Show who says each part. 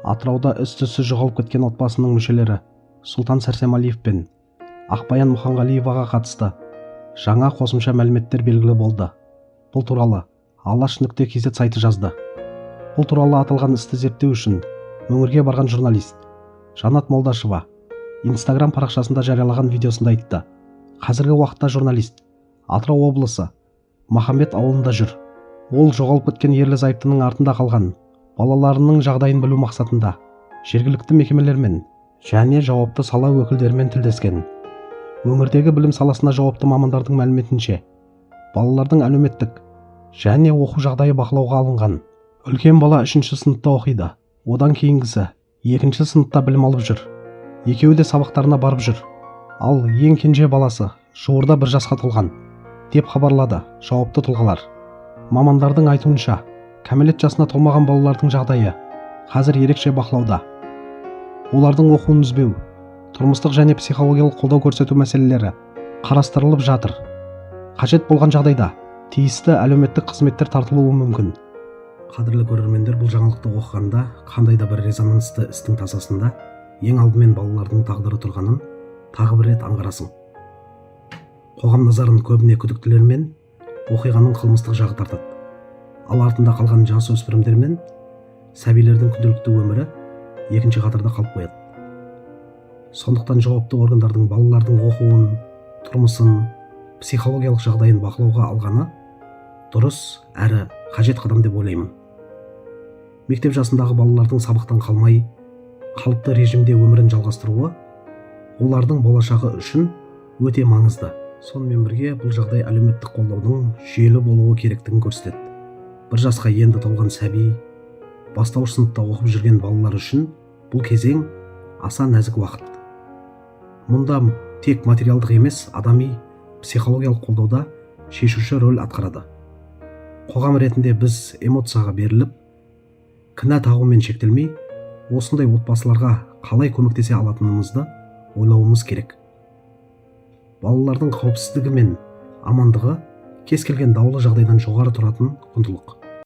Speaker 1: Атырауда із-түзсіз жоғалып кеткен отбасының мүшелері Сұлтан Сәрсемәлиев пен Ақбаян Мұханғалиеваға қатысты жаңа қосымша мәліметтер белгілі болды. Бұл туралы Алаш.кз сайты жазды. Бұл туралы аталған істі зерттеу үшін өңірге барған журналист Жанат Молдашева Instagram парақшасында жариялаған видеосында айтты. Қазіргі уақытта журналист Атырау облысы Махамбет ауылында жүр. Ол жоғалып кеткен ерлі-зайыптының артында қалған балаларының жағдайын білу мақсатында жергілікті мекемелермен және жауапты сала өкілдерімен тілдескен. Өңірдегі білім саласына жауапты мамандардың мәліметінше, балалардың әлеуметтік және оқу жағдайы бақылауға алынған. Үлкен бала 3-ші сыныпта оқиды. Одан кейінгісі 2-ші сыныпта білім алып жүр. Екеуі де сабақтарына барып жүр. Ал ең кенже баласы жуырда 1 жасқа толған, деп хабарлады жауапты тұлғалар. Мамандардың айтуынша, кәмелет жасына толмаған балалардың жағдайы қазір ерекше бақылауда. Олардың оқуын үзбеу, тұрмыстық және психологиялық қолдау көрсету мәселелері қарастырылып жатыр. Қажет болған жағдайда тиісті әлеуметтік қызметтер тартылуы мүмкін. Қадірлі көрермендер, бұл жаңалықты оқығанда қандай да бір резонансты істің тасасында ең алдымен балалардың тағдыры тұрғанын тағы бір рет аңғарасың. Қоғам назарын көбіне күдіктілер мен оқиғаның қылмыстық жағы тартады. Ал артында қалған жасөспірімдер мен сәбилердің күнделікті өмірі екінші қатарда қалып қояды. Сондықтан жауапты органдардың балалардың оқуын, тұрмысын, психологиялық жағдайын бақылауға алғаны дұрыс әрі қажет қадам деп ойлаймын. Мектеп жасындағы балалардың сабақтан қалмай, қалыпты режимде өмірін жалғастыруы олардың болашағы үшін өте маңызды. Сонымен бірге бұл жағдай әлеуметтік қолдаудың жүйелі болуы керектігін көрсетеді. 1 жасқа енді толған сәби, бастауыш сыныпта оқып жүрген балалар үшін бұл кезең аса нәзік уақыт. Мұнда тек материалдық емес, адами, психологиялық қолдауда шешуші рөл атқарады. Қоғам ретінде біз эмоцияға беріліп, кінә тағумен шектелмей, осындай отбасыларға қалай көмектесе алатынымызды ойлауымыз керек. Балалардың қауіпсіздігі мен амандығы кез келген даулы жағдайдан жоғары тұратын құндылық.